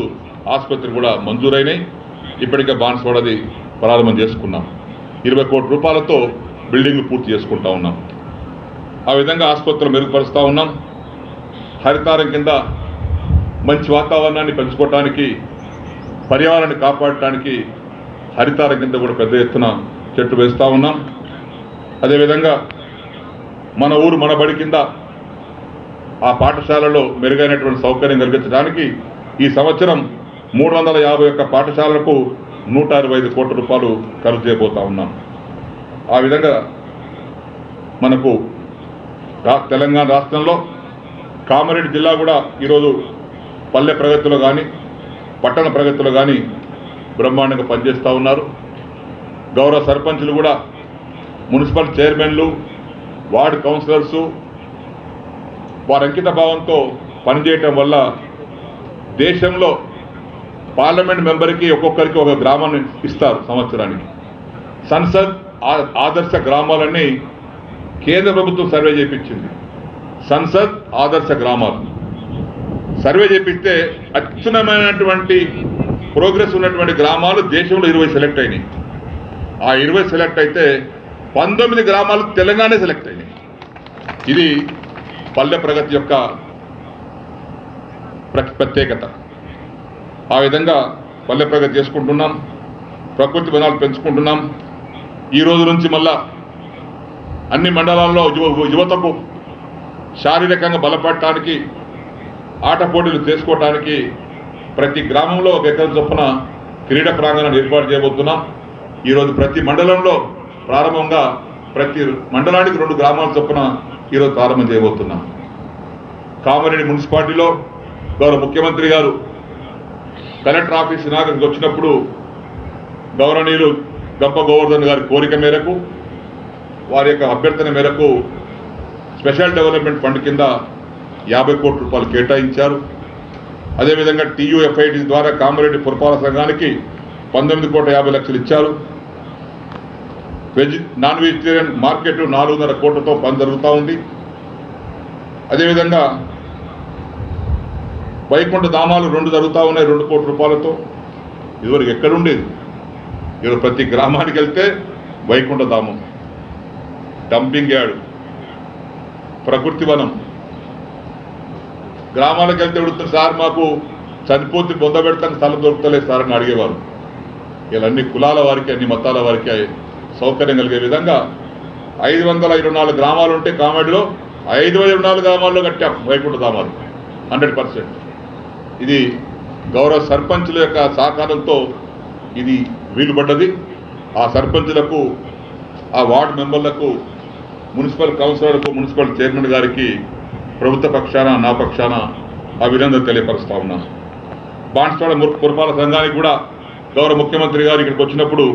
ఆసుపత్రి కూడా మంజూరైనాయి. ఇప్పటికే బాన్స్వాడది ప్రారంభం చేసుకున్నాం. 20 కోట్ల రూపాయలతో బిల్డింగ్ పూర్తి చేసుకుంటా ఉన్నాం. ఆ విధంగా ఆసుపత్రులు మెరుగుపరుస్తూ ఉన్నాం. హరితారం కింద మంచి వాతావరణాన్ని పెంచుకోవడానికి, పర్యావరణాన్ని కాపాడటానికి హరితారం కింద కూడా పెద్ద ఎత్తున చెట్టు వేస్తూ ఉన్నాం. అదేవిధంగా మన ఊరు మన బడి కింద ఆ పాఠశాలలో మెరుగైనటువంటి సౌకర్యం కలిగించడానికి ఈ సంవత్సరం 351 పాఠశాలలకు 125 కోట్ల రూపాయలు ఖర్చు చేయబోతా ఉన్నాం. ఆ విధంగా మనకు తెలంగాణ రాష్ట్రంలో కామారెడ్డి జిల్లా కూడా ఈరోజు పల్లె ప్రగతిలో కానీ పట్టణ ప్రగతిలో కానీ బ్రహ్మాండంగా పనిచేస్తూ ఉన్నారు. గౌరవ సర్పంచులు కూడా, మున్సిపల్ చైర్మన్లు, వార్డు కౌన్సిలర్సు వారి అంకిత భావంతో పనిచేయటం వల్ల దేశంలో పార్లమెంట్ మెంబర్కి ఒక్కొక్కరికి ఒక గ్రామాన్ని ఇస్తారు సంవత్సరానికి. సంసద్ ఆదర్శ గ్రామాలన్నీ కేంద్ర ప్రభుత్వం సర్వే చేయించింది. సంసద్ ఆదర్శ గ్రామాలు సర్వే చేపిస్తే అత్యున్నతమైనటువంటి ప్రోగ్రెస్ ఉన్నటువంటి గ్రామాలు దేశంలో 20 సెలెక్ట్ అయినాయి. ఆ 20 సెలెక్ట్ అయితే 19 గ్రామాలు తెలంగాణ సెలెక్ట్ అయినాయి. ఇది పల్లె ప్రగతి యొక్క ప్రత్యేకత. ఆ విధంగా పల్లె ప్రగతి చేసుకుంటున్నాం. ప్రకృతి వనాలు పెంచుకుంటున్నాం. ఈ రోజు నుంచి మళ్ళా అన్ని మండలాల్లో యువతకు శారీరకంగా బలపడటానికి, ఆట పోటీలు చేసుకోవటానికి ప్రతి గ్రామంలో 1 ఎకరం చొప్పున క్రీడా ప్రాంగణాన్ని ఏర్పాటు చేయబోతున్నాం. ఈరోజు ప్రతి మండలంలో ప్రారంభంగా ప్రతి మండలానికి 2 గ్రామాల చొప్పున ఈరోజు ప్రారంభం చేయబోతున్నాం. కామారెడ్డి మున్సిపాలిటీలో గౌరవ ముఖ్యమంత్రి గారు కలెక్టర్ ఆఫీస్ ఇనాగరికి వచ్చినప్పుడు గౌరవనీయులు గంప గోవర్ధన్ గారి కోరిక మేరకు, వారి యొక్క అభ్యర్థన మేరకు స్పెషల్ డెవలప్మెంట్ ఫండ్ కింద 50 కోట్ల రూపాయలు కేటాయించారు. అదేవిధంగా TUFID ద్వారా కామారెడ్డి పురపాలక సంఘానికి 19,50,00,000 ఇచ్చారు. నాన్ వెజిటేరియన్ మార్కెట్ 400 కోట్లతో పని జరుగుతూ ఉంది. అదేవిధంగా వైకుంఠ ధామాలు 2 జరుగుతూ ఉన్నాయి 2 కోట్ల రూపాయలతో. ఇదివరకు ఎక్కడుండేది? ఈరోజు ప్రతి గ్రామానికి వెళ్తే వైకుంఠ ధామం, డంపింగ్ యార్డ్, ప్రకృతి వనం. గ్రామాలకు వెళ్తే అడుగుతారు, సార్ మాకు చనిపోతే పొందబెడతాను స్థలం దొరుకుతలేదు సార్ అని అడిగేవారు. ఇలా అన్ని కులాల వారికి, అన్ని మతాల వారికి సౌకర్యం కలిగే విధంగా 524 గ్రామాలు ఉంటే కామెడీలో 524 గ్రామాల్లో కట్టాం వైకుంఠ ధామాలు 100%. ఇది గౌరవ సర్పంచుల యొక్క సహకారంతో ఇది వీలుపడ్డది. ఆ సర్పంచులకు, ఆ వార్డు మెంబర్లకు, మున్సిపల్ కౌన్సిలర్లకు, మున్సిపల్ చైర్మన్ గారికి ప్రభుత్వ పక్షాన, నా పక్షాన అభినందన తెలియపరుస్తా ఉన్నాను. బాన్స్వాడ పురపాలక సంఘానికి కూడా గౌరవ ముఖ్యమంత్రి గారు ఇక్కడికి వచ్చినప్పుడు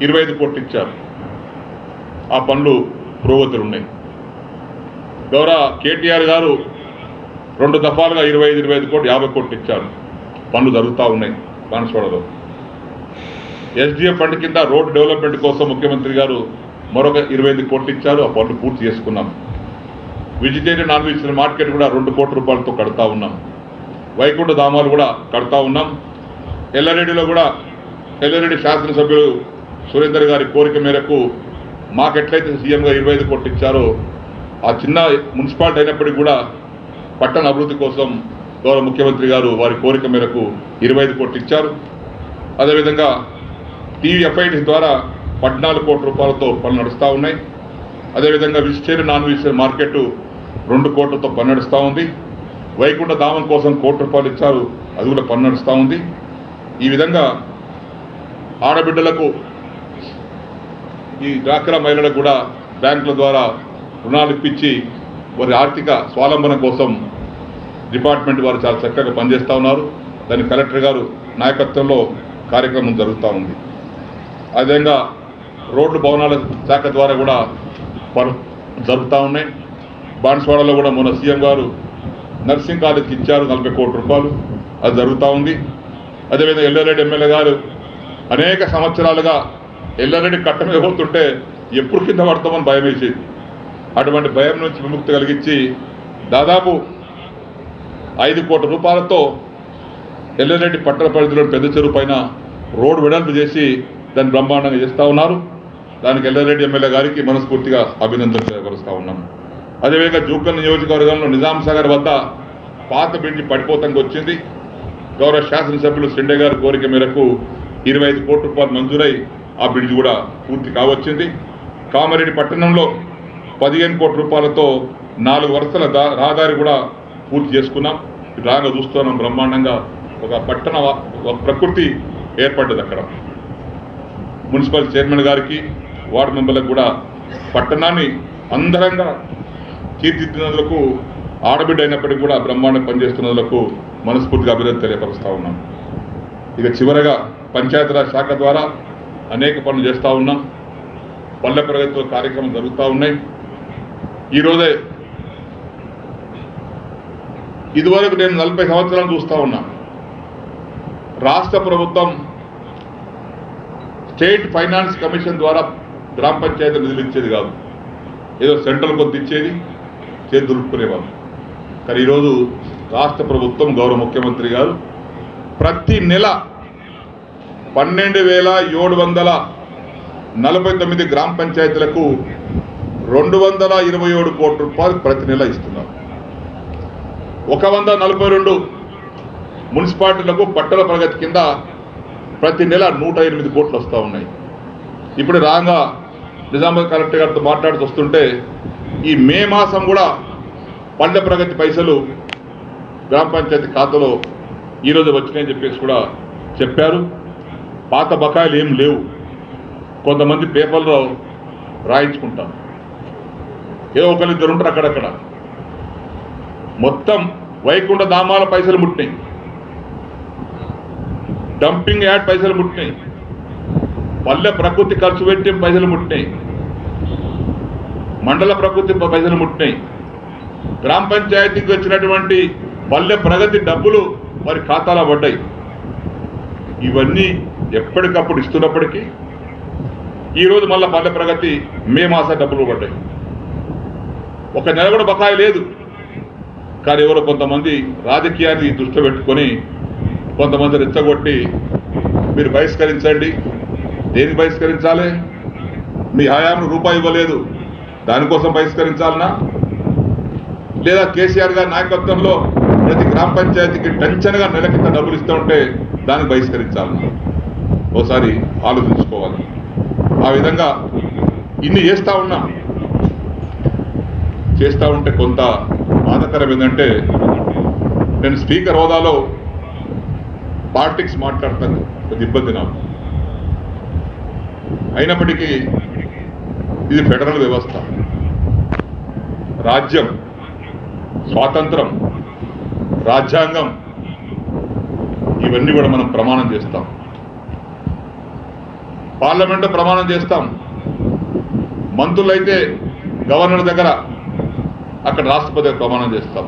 25 కోట్లు ఇచ్చారు. ఆ పనులు పురోగతులు ఉన్నాయి. గౌరవ కేటీఆర్ గారు 2 దఫాలుగా 25 కోట్లు, 50 కోట్లు ఇచ్చారు. పనులు జరుగుతూ ఉన్నాయి బాన్స్వాడలో. ఎస్డిఎఫ్ ఫండ్ కింద రోడ్డు డెవలప్మెంట్ కోసం ముఖ్యమంత్రి గారు మరొక 25 కోట్లు ఇచ్చారు. ఆ పనులు పూర్తి చేసుకున్నాం. వెజిటేరియన్ నాన్ వెజిటేరియన్ మార్కెట్ కూడా 2 కోట్ల రూపాయలతో కడతా ఉన్నాం. వైకుంఠ ధామాలు కూడా కడతా ఉన్నాం. ఎల్లారెడ్డిలో కూడా ఎల్లారెడ్డి శాసనసభ్యులు సురేందర్ గారి కోరిక మేరకు మాకు ఎట్లయితే సీఎంగా 25 కోట్లు ఇచ్చారో ఆ చిన్న మున్సిపాలిటీ అయినప్పటికీ కూడా పట్టణ అభివృద్ధి కోసం గౌరవ ముఖ్యమంత్రి గారు వారి కోరిక మేరకు 25 కోట్లు ఇచ్చారు. అదేవిధంగా టీవీఎఫ్ఐడి ద్వారా 14 కోట్ల రూపాయలతో పనులు నడుస్తూ ఉన్నాయి. అదేవిధంగా వెజిటేరియన్ నాన్ వెజిటేరియన్ మార్కెట్ 2 కోట్లతో పని నడుస్తూ ఉంది. వైకుంఠ ధామం కోసం 1 కోటి రూపాయలు ఇచ్చారు. అది కూడా పని నడుస్తూ ఉంది. ఈ విధంగా ఆడబిడ్డలకు, ఈ డ్వాక్రా మహిళలకు కూడా బ్యాంకుల ద్వారా రుణాలు ఇప్పించి వారి ఆర్థిక స్వావలంబన కోసం డిపార్ట్మెంట్ వారు చాలా చక్కగా పనిచేస్తూ ఉన్నారు. దాని కలెక్టర్ గారు నాయకత్వంలో కార్యక్రమం జరుగుతూ ఉంది. అదేవిధంగా రోడ్లు భవనాల శాఖ ద్వారా కూడా పనులు జరుగుతూ ఉన్నాయి. బాన్స్వాడలో కూడా మొన్న సీఎం గారు నర్సింగ్ కాలేజ్కి ఇచ్చారు 40 కోట్ల రూపాయలు. అది జరుగుతూ ఉంది. అదేవిధంగా ఎల్లారెడ్డి ఎమ్మెల్యే గారు అనేక సంవత్సరాలుగా ఎల్లారెడ్డి కట్ట మీద పోతుంటే ఎప్పుడు కింద పడతామని భయం వేసేది. అటువంటి భయం నుంచి విముక్తి కలిగించి దాదాపు 5 కోట్ల రూపాయలతో ఎల్లారెడ్డి పట్టణ పరిధిలో పెద్ద చెరువు పైన రోడ్డు వెడల్పు చేసి దాన్ని బ్రహ్మాండంగా చేస్తూ ఉన్నారు. దానికి ఎల్లారెడ్డి ఎమ్మెల్యే గారికి మనస్ఫూర్తిగా అభినందనలు తెలియపరుస్తూ ఉన్నాం. అదేవిధంగా జూకల్ నియోజకవర్గంలో నిజాం సాగర్ వద్ద పాత బ్రిడ్జి పడిపోతంగా వచ్చింది. గౌరవ శాసనసభ్యులు సిండే గారి కోరిక మేరకు 25 కోట్ల రూపాయలు మంజూరై ఆ బ్రిడ్జి కూడా పూర్తి కావచ్చింది. కామారెడ్డి పట్టణంలో 15 కోట్ల రూపాయలతో 4 వరుసల రహదారి కూడా పూర్తి చేసుకున్నాం. రాగా చూస్తున్నాం బ్రహ్మాండంగా ఒక పట్టణ ప్రకృతి ఏర్పడ్డది అక్కడ. మున్సిపల్ చైర్మన్ గారికి, వార్డు మెంబర్లకు కూడా పట్టణాన్ని అందరంగా తీర్చిదిద్దినందుకు, ఆడబిడ్డ అయినప్పటికీ కూడా బ్రహ్మాండం పనిచేస్తున్నందుకు మనస్ఫూర్తిగా అభినందన తెలియపరుస్తూ ఉన్నాం. ఇక చివరగా పంచాయతీరాజ్ శాఖ ద్వారా అనేక పనులు చేస్తూ ఉన్నాం. పల్లె ప్రగతితో కార్యక్రమం జరుగుతూ ఉన్నాయి. ఈరోజే ఇదివరకు నేను 40 సంవత్సరాలు చూస్తూ ఉన్నా. రాష్ట్ర ప్రభుత్వం స్టేట్ ఫైనాన్స్ కమిషన్ ద్వారా గ్రామ పంచాయతీ నిధులు ఇచ్చేది కాదు. ఏదో సెంట్రల్ కొంత ఇచ్చేది, చేతి దులుపుకునేవాళ్ళు. కానీ ఈరోజు రాష్ట్ర ప్రభుత్వం, గౌరవ ముఖ్యమంత్రి గారు ప్రతి నెల 12,749 గ్రామ పంచాయతీలకు 227 కోట్ల రూపాయలు ప్రతి నెల ఇస్తున్నారు. 142 మున్సిపాలిటీలకు పట్టణ ప్రగతి కింద ప్రతి నెల 108 కోట్లు వస్తూ ఉన్నాయి. ఇప్పుడు రాగా నిజామాబాద్ కలెక్టర్ గారితో మాట్లాడుతూ వస్తుంటే ఈ మే మాసం కూడా పల్లె ప్రగతి పైసలు గ్రామ పంచాయతీ ఖాతాలో ఈరోజు వచ్చినాయని చెప్పేసి కూడా చెప్పారు. పాత బకాయిలు ఏం లేవు. కొంతమంది పేపర్లో రాయించుకుంటారు, ఏదో ఒకరిద్దరు ఉంటారు అక్కడక్కడ. మొత్తం వైకుంఠ ధామాల పైసలు ముట్టినాయి, డంపింగ్ యార్డ్ పైసలు ముట్టినాయి, పల్లె ప్రకృతి ఖర్చు పెట్టి పైసలు ముట్టినాయి, మండల ప్రకృతి పైసలు ముట్టినాయి. గ్రామ పంచాయతీకి వచ్చినటువంటి పల్లె ప్రగతి డబ్బులు వారి ఖాతాలో పడ్డాయి. ఇవన్నీ ఎప్పటికప్పుడు ఇస్తున్నప్పటికీ ఈరోజు మళ్ళీ పల్లె ప్రగతి మే మాస డబ్బులు పడ్డాయి. ఒక నెల కూడా బకాయి లేదు. కానీ ఎవరో కొంతమంది రాజకీయాన్ని దృష్టిలో పెట్టుకొని కొంతమంది రెచ్చగొట్టి మీరు బహిష్కరించండి. దేనికి బహిష్కరించాలి? మీ హయాంలో రూపాయి ఇవ్వలేదు, దానికోసం బహిష్కరించాలనా? లేదా కేసీఆర్ గారి నాయకత్వంలో ప్రతి గ్రామ పంచాయతీకి టెన్షన్గా నెలకింత డబ్బులు ఇస్తూ ఉంటే దానికి బహిష్కరించాలనా? ఓసారి ఆలోచించుకోవాలి. ఆ విధంగా ఇన్ని చేస్తూ ఉంటే కొంత బాధాకరం ఏంటంటే, నేను స్పీకర్ హోదాలో పాలిటిక్స్ మాట్లాడతాను. కొద్ది ఇబ్బంది నాకు. అయినప్పటికీ ఇది ఫెడరల్ వ్యవస్థ, రాజ్యం, స్వాతంత్రం, రాజ్యాంగం, ఇవన్నీ కూడా మనం ప్రమాణం చేస్తాం. పార్లమెంట్లో ప్రమాణం చేస్తాం. మంత్రులైతే గవర్నర్ దగ్గర, అక్కడ రాష్ట్రపతి ప్రమాణం చేస్తాం.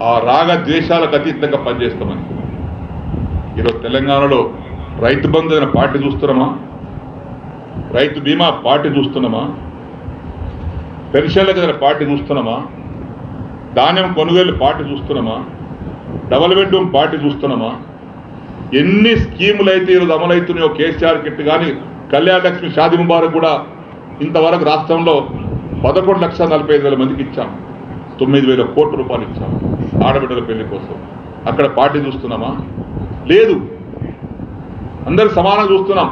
ఆ రాగ ద్వేషాలకు అతీతంగా పనిచేస్తామని. ఈరోజు తెలంగాణలో రైతు బంధు అనే పార్టీ చూస్తున్నామా? రైతు బీమా పార్టీ చూస్తున్నామా? పెన్షన్లకు ఏదైనా పార్టీ చూస్తున్నామా? ధాన్యం కొనుగోలు పార్టీ చూస్తున్నామా? డబుల్ బెడ్రూమ్ పార్టీ చూస్తున్నామా? ఎన్ని స్కీములు అయితే ఈరోజు అమలవుతున్నాయో, కేసీఆర్ కిట్ కానీ, కళ్యాణ లక్ష్మి, షాదీ ముబారక్ కూడా ఇంతవరకు రాష్ట్రంలో 11,45,000 మందికి ఇచ్చాం. 9,000 కోట్ల రూపాయలు ఇచ్చాం ఆడబిడ్డల పెళ్లి కోసం. అక్కడ పార్టీ చూస్తున్నామా? లేదు. అందరు సమానం చూస్తున్నాం.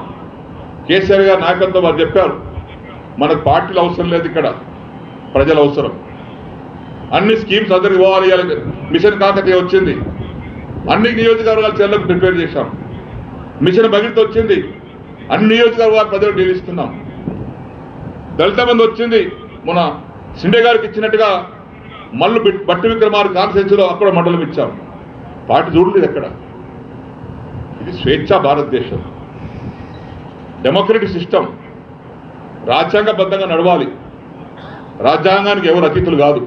కేసీఆర్ గారి నాయకత్వం వారు చెప్పారు, మనకు పార్టీలు అవసరం లేదు, ఇక్కడ ప్రజల అవసరం. అన్ని స్కీమ్స్ అందరికి పోవాలి. మిషన్ కాకతీయ వచ్చింది, అన్ని నియోజకవర్గాల చెల్లకు ప్రిపేర్ చేశాం. మిషన్ భగీరథ వచ్చింది, అన్ని నియోజకవర్గాల ప్రజలకు నిలుస్తున్నాం. దళిత బంధు వచ్చింది, మన సిండే గారికి ఇచ్చినట్టుగా మల్లు బట్టి విక్రమార్క కాన్స్టిట్యూన్సీలో అక్కడ మండలం ఇచ్చాం. పార్టీ చూడలేదు ఎక్కడ. ఇది స్వేచ్ఛా భారతదేశం, డెమోక్రటిక్ సిస్టమ్, రాజ్యాంగబద్ధంగా నడవాలి. రాజ్యాంగానికి ఎవరు అతిథులు కాదు.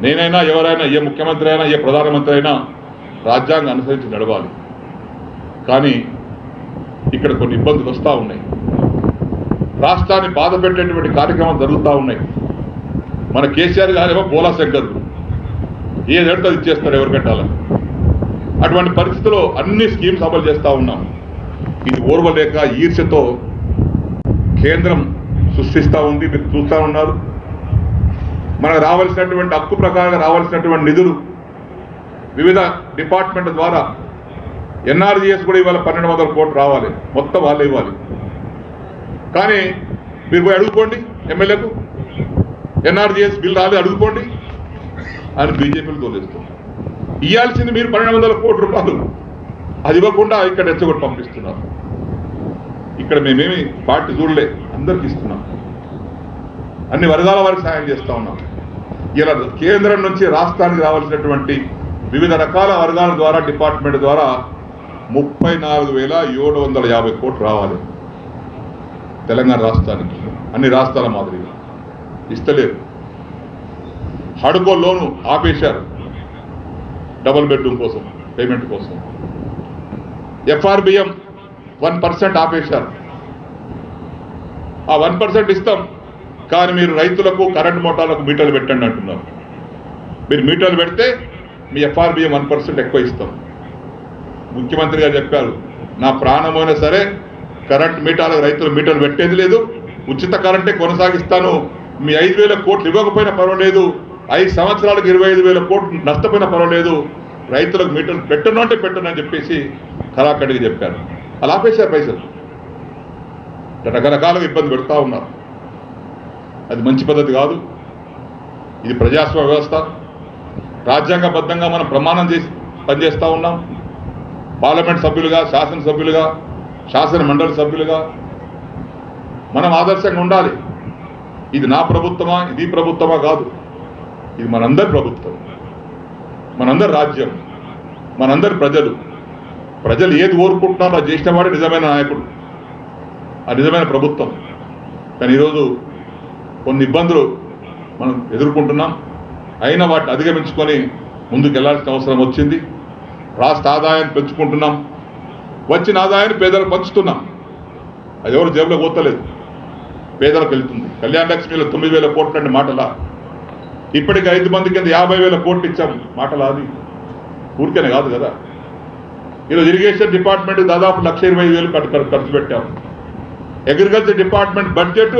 నేనైనా, ఎవరైనా, ఏ ముఖ్యమంత్రి అయినా, ఏ ప్రధానమంత్రి అయినా రాజ్యాంగం అనుసరించి నడవాలి. కానీ ఇక్కడ కొన్ని ఇబ్బందులు వస్తూ ఉన్నాయి. రాష్ట్రాన్ని బాధ పెట్టేటువంటి కార్యక్రమాలు జరుగుతూ ఉన్నాయి. మన కేసీఆర్ గారేమో బోలా శంకర్లు, ఏది అడితే అది ఇచ్చేస్తారు ఎవరు పెట్టాలని. అటువంటి పరిస్థితుల్లో అన్ని స్కీమ్స్ అమలు చేస్తూ ఉన్నాం. ఇది ఓర్వలేక ఈర్ష్యతో కేంద్రం సృష్టిస్తూ ఉంది. మీరు చూస్తూ ఉన్నారు. మనకు రావాల్సినటువంటి హక్కు ప్రకారంగా రావాల్సినటువంటి నిధులు వివిధ డిపార్ట్మెంట్ల ద్వారా, ఎన్ఆర్జీఎస్ కూడా ఇవాళ 1,200 కోట్లు రావాలి, మొత్తం వాళ్ళు ఇవ్వాలి. కానీ మీరు పోయి అడుగుకోండి, ఎమ్మెల్యేకు ఎన్ఆర్జీఎస్ బిల్ రాలేదు అడుగుకోండి అని బీజేపీలు తోలేస్తుంది. ఇవ్వాల్సింది మీరు 1,200 కోట్ల రూపాయలు, అది ఇవ్వకుండా ఇక్కడ రెచ్చగొట్టి పంపిస్తున్నారు. ఇక్కడ మేమేమి పార్టీ చూడలే, అందరికి ఇస్తున్నాం. అన్ని వర్గాల వారికి సాయం చేస్తూ ఉన్నాం. ఇలా కేంద్రం నుంచి రాష్ట్రానికి రావాల్సినటువంటి వివిధ రకాల వర్గాల ద్వారా, డిపార్ట్మెంట్ ద్వారా 34,750 కోట్లు రావాలి తెలంగాణ రాష్ట్రానికి. అన్ని రాష్ట్రాల మాదిరిగా ఇస్తలేరు. హడ్కో లోను ఆపేశారు డబుల్ బెడ్రూమ్ కోసం, పేమెంట్ కోసం. ఎఫ్ఆర్బిఎం 1% ఆపేశారు. ఆ 1% ఇస్తాం, కానీ మీరు రైతులకు, కరెంట్ మోటార్లకు మీటర్లు పెట్టండి అంటున్నారు. మీరు మీటర్లు పెడితే మీ ఎఫ్ఆర్బిఎం 1% ఎక్కువ ఇస్తాం. ముఖ్యమంత్రి గారు చెప్పారు, నా ప్రాణమైనా సరే కరెంట్ మీటర్లకు రైతులు మీటర్లు పెట్టేది లేదు, ఉచిత కరెంటే కొనసాగిస్తాను. మీ 5,000 కోట్లు ఇవ్వకపోయినా పర్వాలేదు, 5 సంవత్సరాలకు 25,000 కోట్లు నష్టపోయినా పర్వాలేదు, రైతులకు మీటర్లు పెట్టను అంటే పెట్టను అని చెప్పేసి కళాఖండిగా చెప్పారు. అలా ఆపేశారు పైసలు. రకరకాలుగా ఇబ్బంది పెడతా ఉన్నారు. అది మంచి పద్ధతి కాదు. ఇది ప్రజాస్వామ్య వ్యవస్థ. రాజ్యాంగబద్ధంగా మనం ప్రమాణం చేసి పనిచేస్తూ ఉన్నాం. పార్లమెంట్ సభ్యులుగా, శాసనసభ్యులుగా, శాసన మండలి సభ్యులుగా మనం ఆదర్శంగా ఉండాలి. ఇది నా ప్రభుత్వమా, ఇది ప్రభుత్వమా కాదు, ఇది మనందరి ప్రభుత్వం, మనందరి రాజ్యం, మనందరి ప్రజలు. ప్రజలు ఏది కోరుకుంటున్నారో అది చేసిన వాడే నిజమైన నాయకుడు, ఆ నిజమైన ప్రభుత్వం. కానీ ఈరోజు కొన్ని ఇబ్బందులు మనం ఎదుర్కొంటున్నాం. అయినా వాటిని అధిగమించుకొని ముందుకు వెళ్లాల్సిన అవసరం వచ్చింది. రాష్ట్ర ఆదాయాన్ని పెంచుకుంటున్నాం, వచ్చిన ఆదాయాన్ని పేదలకు పంచుతున్నాం. అది ఎవరు జేబులో పోతలేదు, పేదలకు వెళ్తుంది. కళ్యాణ లక్ష్మిలో 9,000 కోట్లు అంటే మాటలా? ఇప్పటికి 5 మంది కింద 50,000 కోట్లు ఇచ్చాం, మాటలా? అది ఊరికేనే కాదు కదా. ఈరోజు ఇరిగేషన్ డిపార్ట్మెంట్ దాదాపు 1,25,000 ఖర్చు పెట్టాం. అగ్రికల్చర్ డిపార్ట్మెంట్ బడ్జెట్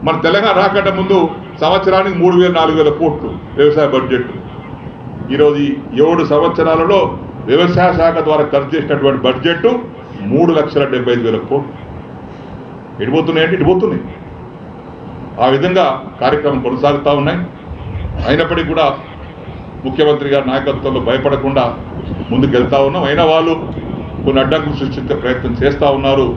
మన తెలంగాణ రాకట ముందు సంవత్సరానికి 3,000-4,000 కోట్లు వ్యవసాయ బడ్జెట్. ఈరోజు 7 సంవత్సరాలలో వ్యవసాయ శాఖ ద్వారా ఖర్చు చేసినటువంటి బడ్జెట్ 3,75,000 కోట్లు. ఇటుపోతున్నాయంటే ఇటుపోతున్నాయి. ఆ విధంగా కార్యక్రమం కొనసాగుతూ ఉన్నాయి. అయినప్పటికీ కూడా ముఖ్యమంత్రి గారి నాయకత్వంలో భయపడకుండా ముందుకు వెళ్తా ఉన్నాం. అయినా వాళ్ళు కొన్ని అడ్డంకులు సృష్టించే ప్రయత్నం చేస్తూ ఉన్నారు.